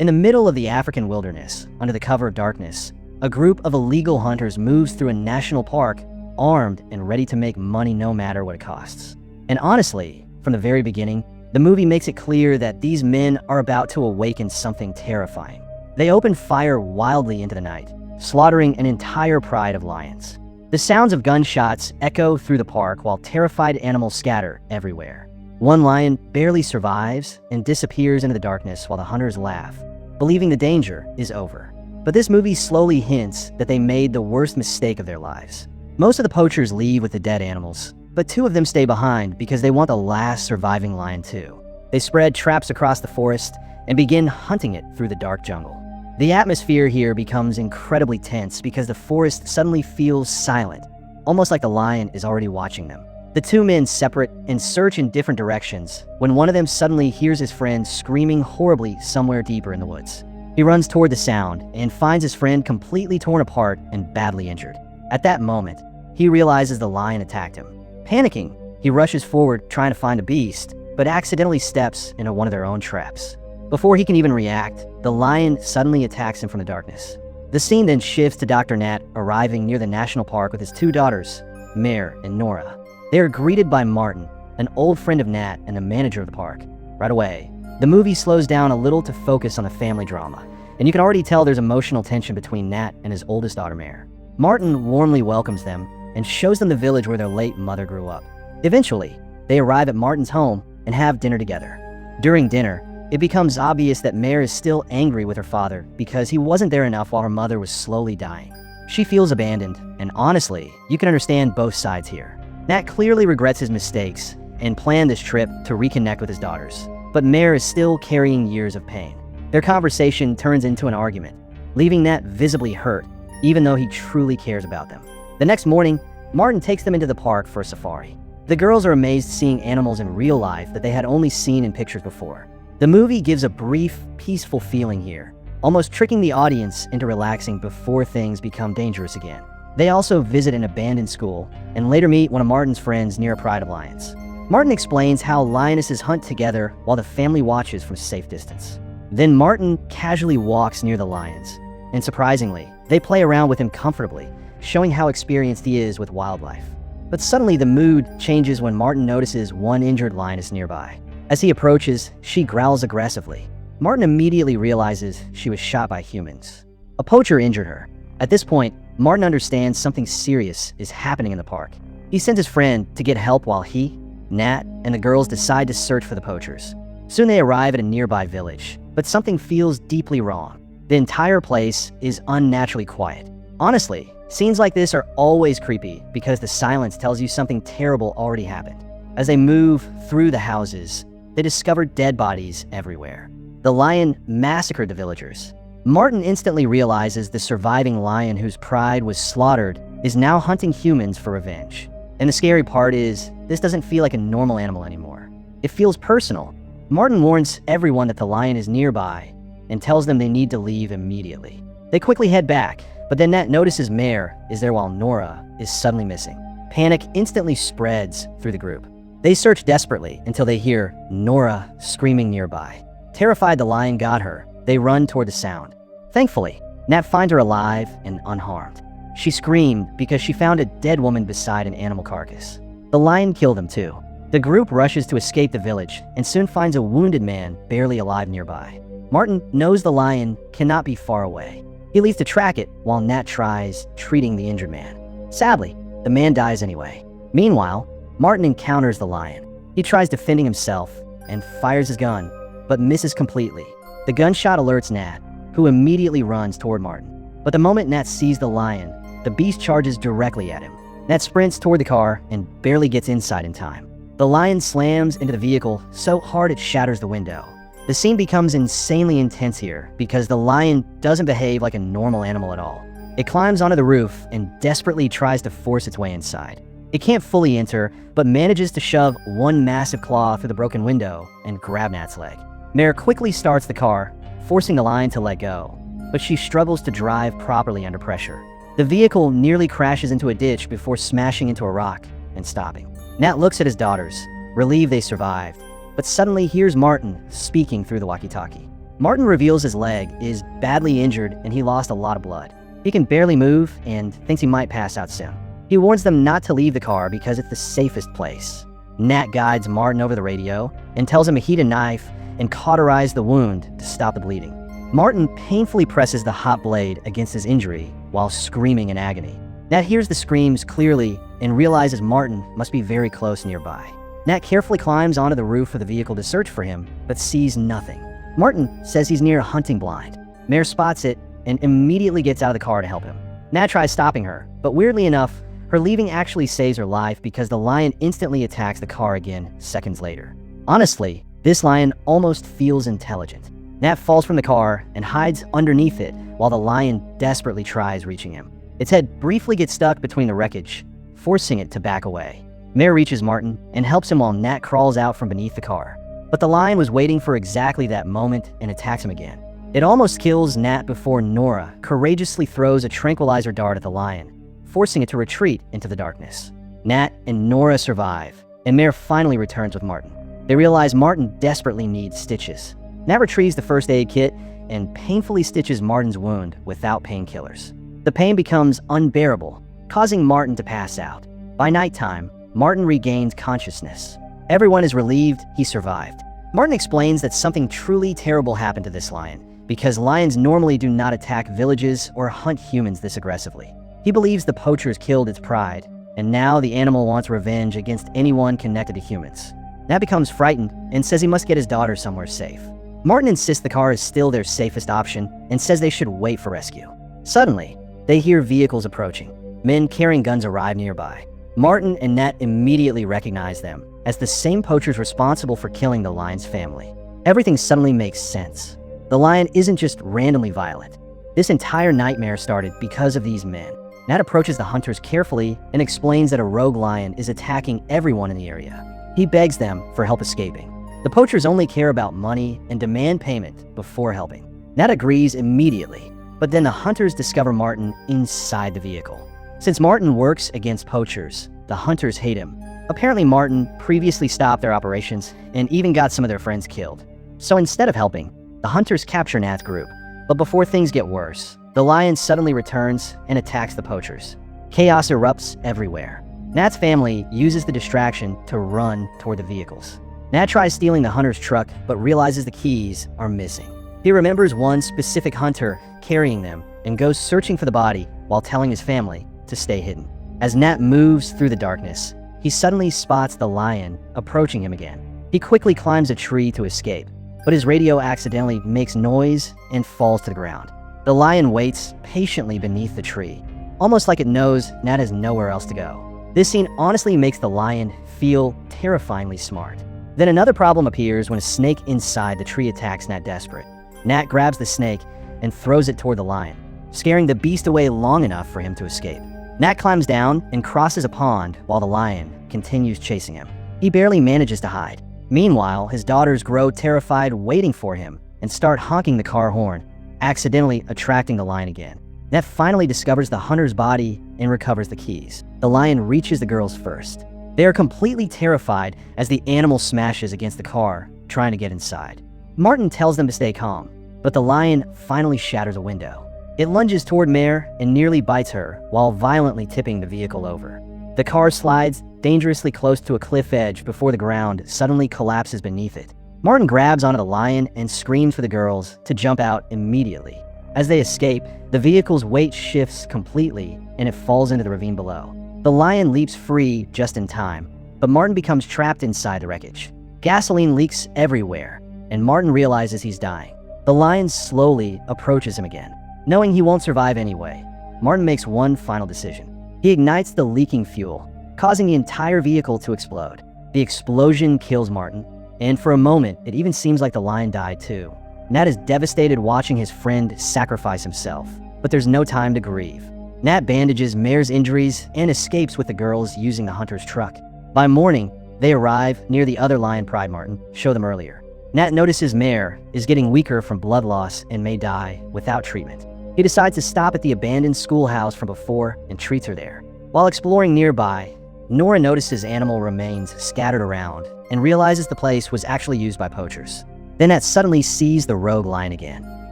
In the middle of the African wilderness, under the cover of darkness, a group of illegal hunters moves through a national park, armed and ready to make money no matter what it costs. And honestly, from the very beginning, the movie makes it clear that these men are about to awaken something terrifying. They open fire wildly into the night, slaughtering an entire pride of lions. The sounds of gunshots echo through the park while terrified animals scatter everywhere. One lion barely survives and disappears into the darkness while the hunters laugh, believing the danger is over. But this movie slowly hints that they made the worst mistake of their lives. Most of the poachers leave with the dead animals, but 2 of them stay behind because they want the last surviving lion too. They spread traps across the forest and begin hunting it through the dark jungle. The atmosphere here becomes incredibly tense because the forest suddenly feels silent, almost like the lion is already watching them. The 2 men separate and search in different directions when one of them suddenly hears his friend screaming horribly somewhere deeper in the woods. He runs toward the sound and finds his friend completely torn apart and badly injured. At that moment, he realizes the lion attacked him. Panicking, he rushes forward trying to find a beast, but accidentally steps into one of their own traps. Before he can even react, the lion suddenly attacks him from the darkness. The scene then shifts to Dr. Nat arriving near the national park with his 2 daughters, Mare and Nora. They are greeted by Martin, an old friend of Nat and the manager of the park. Right away, the movie slows down a little to focus on the family drama, and you can already tell there's emotional tension between Nat and his oldest daughter, Mare. Martin warmly welcomes them and shows them the village where their late mother grew up. Eventually, they arrive at Martin's home and have dinner together. During dinner, it becomes obvious that Mare is still angry with her father because he wasn't there enough while her mother was slowly dying. She feels abandoned, and honestly, you can understand both sides here. Nat clearly regrets his mistakes and planned this trip to reconnect with his daughters, but Mare is still carrying years of pain. Their conversation turns into an argument, leaving Nat visibly hurt, even though he truly cares about them. The next morning, Martin takes them into the park for a safari. The girls are amazed seeing animals in real life that they had only seen in pictures before. The movie gives a brief, peaceful feeling here, almost tricking the audience into relaxing before things become dangerous again. They also visit an abandoned school and later meet one of Martin's friends near a pride of lions. Martin explains how lionesses hunt together while the family watches from a safe distance. Then Martin casually walks near the lions, and surprisingly, they play around with him comfortably, showing how experienced he is with wildlife. But suddenly the mood changes when Martin notices one injured lioness nearby. As he approaches, she growls aggressively. Martin immediately realizes she was shot by humans. A poacher injured her. At this point, Martin understands something serious is happening in the park. He sends his friend to get help while he, Nat, and the girls decide to search for the poachers. Soon they arrive at a nearby village, but something feels deeply wrong. The entire place is unnaturally quiet. Honestly, scenes like this are always creepy because the silence tells you something terrible already happened. As they move through the houses, they discover dead bodies everywhere. The lion massacred the villagers. Martin instantly realizes the surviving lion whose pride was slaughtered is now hunting humans for revenge. And the scary part is, this doesn't feel like a normal animal anymore. It feels personal. Martin warns everyone that the lion is nearby and tells them they need to leave immediately. They quickly head back, but then Nat notices Mare is there while Nora is suddenly missing. Panic instantly spreads through the group. They search desperately until they hear Nora screaming nearby. Terrified the lion got her, they run toward the sound. Thankfully, Nat finds her alive and unharmed. She screamed because she found a dead woman beside an animal carcass. The lion killed them too. The group rushes to escape the village and soon finds a wounded man barely alive nearby. Martin knows the lion cannot be far away. He leaves to track it while Nat tries treating the injured man. Sadly, the man dies anyway. Meanwhile, Martin encounters the lion. He tries defending himself and fires his gun, but misses completely. The gunshot alerts Nat, who immediately runs toward Martin. But the moment Nat sees the lion, the beast charges directly at him. Nat sprints toward the car and barely gets inside in time. The lion slams into the vehicle so hard it shatters the window. The scene becomes insanely intense here because the lion doesn't behave like a normal animal at all. It climbs onto the roof and desperately tries to force its way inside. It can't fully enter, but manages to shove one massive claw through the broken window and grab Nat's leg. Mare quickly starts the car, forcing the lion to let go, but she struggles to drive properly under pressure. The vehicle nearly crashes into a ditch before smashing into a rock and stopping. Nat looks at his daughters, relieved they survived, but suddenly hears Martin speaking through the walkie-talkie. Martin reveals his leg is badly injured and he lost a lot of blood. He can barely move and thinks he might pass out soon. He warns them not to leave the car because it's the safest place. Nat guides Martin over the radio and tells him to heat a knife and cauterize the wound to stop the bleeding. Martin painfully presses the hot blade against his injury while screaming in agony. Nat hears the screams clearly and realizes Martin must be very close nearby. Nat carefully climbs onto the roof of the vehicle to search for him, but sees nothing. Martin says he's near a hunting blind. Mare spots it and immediately gets out of the car to help him. Nat tries stopping her, but weirdly enough, her leaving actually saves her life because the lion instantly attacks the car again seconds later. Honestly, this lion almost feels intelligent. Nat falls from the car and hides underneath it while the lion desperately tries reaching him. Its head briefly gets stuck between the wreckage, forcing it to back away. Mare reaches Martin and helps him while Nat crawls out from beneath the car. But the lion was waiting for exactly that moment and attacks him again. It almost kills Nat before Nora courageously throws a tranquilizer dart at the lion, forcing it to retreat into the darkness. Nat and Nora survive, and Mare finally returns with Martin. They realize Martin desperately needs stitches. Nat retrieves the first aid kit and painfully stitches Martin's wound without painkillers. The pain becomes unbearable, causing Martin to pass out. By nighttime, Martin regains consciousness. Everyone is relieved he survived. Martin explains that something truly terrible happened to this lion, because lions normally do not attack villages or hunt humans this aggressively. He believes the poachers killed its pride, and now the animal wants revenge against anyone connected to humans. Nat becomes frightened and says he must get his daughter somewhere safe. Martin insists the car is still their safest option and says they should wait for rescue. Suddenly, they hear vehicles approaching. Men carrying guns arrive nearby. Martin and Nat immediately recognize them as the same poachers responsible for killing the lion's family. Everything suddenly makes sense. The lion isn't just randomly violent. This entire nightmare started because of these men. Nat approaches the hunters carefully and explains that a rogue lion is attacking everyone in the area. He begs them for help escaping. The poachers only care about money and demand payment before helping. Nat agrees immediately, but then the hunters discover Martin inside the vehicle. Since Martin works against poachers, the hunters hate him. Apparently Martin previously stopped their operations and even got some of their friends killed. So instead of helping, the hunters capture Nat's group. But before things get worse, the lion suddenly returns and attacks the poachers. Chaos erupts everywhere. Nat's family uses the distraction to run toward the vehicles. Nat tries stealing the hunter's truck, but realizes the keys are missing. He remembers one specific hunter carrying them and goes searching for the body while telling his family to stay hidden. As Nat moves through the darkness, he suddenly spots the lion approaching him again. He quickly climbs a tree to escape, but his radio accidentally makes noise and falls to the ground. The lion waits patiently beneath the tree, almost like it knows Nat has nowhere else to go. This scene honestly makes the lion feel terrifyingly smart. Then another problem appears when a snake inside the tree attacks Nat desperate. Nat grabs the snake and throws it toward the lion, scaring the beast away long enough for him to escape. Nat climbs down and crosses a pond while the lion continues chasing him. He barely manages to hide. Meanwhile, his daughters grow terrified waiting for him and start honking the car horn, accidentally attracting the lion again. Nat finally discovers the hunter's body and recovers the keys. The lion reaches the girls first. They are completely terrified as the animal smashes against the car, trying to get inside. Martin tells them to stay calm, but the lion finally shatters a window. It lunges toward Mare and nearly bites her while violently tipping the vehicle over. The car slides dangerously close to a cliff edge before the ground suddenly collapses beneath it. Martin grabs onto the lion and screams for the girls to jump out immediately. As they escape, the vehicle's weight shifts completely and it falls into the ravine below. The lion leaps free just in time, but Martin becomes trapped inside the wreckage. Gasoline leaks everywhere, and Martin realizes he's dying. The lion slowly approaches him again. Knowing he won't survive anyway, Martin makes one final decision. He ignites the leaking fuel, causing the entire vehicle to explode. The explosion kills Martin, and for a moment, it even seems like the lion died too. Nat is devastated watching his friend sacrifice himself, but there's no time to grieve. Nat bandages Mare's injuries and escapes with the girls using the hunter's truck. By morning, they arrive near the other lion Pride Martin showed them earlier. Nat notices Mare is getting weaker from blood loss and may die without treatment. He decides to stop at the abandoned schoolhouse from before and treats her there. While exploring nearby, Nora notices animal remains scattered around and realizes the place was actually used by poachers. Then Nat suddenly sees the rogue lion again.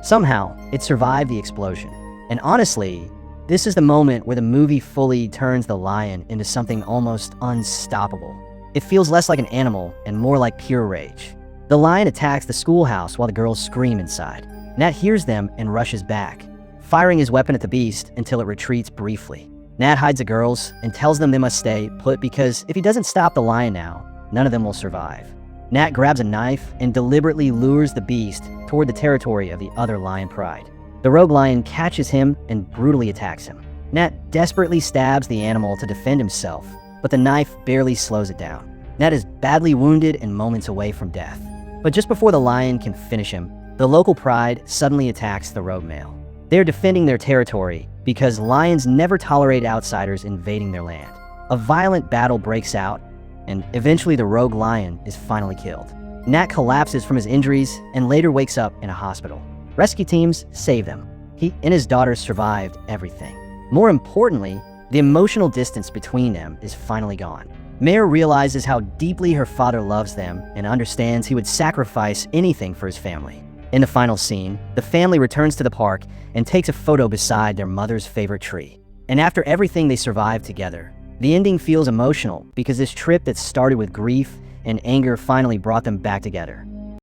Somehow, it survived the explosion. And honestly, this is the moment where the movie fully turns the lion into something almost unstoppable. It feels less like an animal and more like pure rage. The lion attacks the schoolhouse while the girls scream inside. Nat hears them and rushes back, firing his weapon at the beast until it retreats briefly. Nat hides the girls and tells them they must stay put because if he doesn't stop the lion now, none of them will survive. Nat grabs a knife and deliberately lures the beast toward the territory of the other lion pride. The rogue lion catches him and brutally attacks him. Nat desperately stabs the animal to defend himself, but the knife barely slows it down. Nat is badly wounded and moments away from death. But just before the lion can finish him, the local pride suddenly attacks the rogue male. They are defending their territory because lions never tolerate outsiders invading their land. A violent battle breaks out, and eventually the rogue lion is finally killed. Nat collapses from his injuries and later wakes up in a hospital. Rescue teams save them. He and his daughter survived everything. More importantly, the emotional distance between them is finally gone. Mare realizes how deeply her father loves them and understands he would sacrifice anything for his family. In the final scene, the family returns to the park and takes a photo beside their mother's favorite tree. And after everything they survived together, the ending feels emotional because this trip that started with grief and anger finally brought them back together.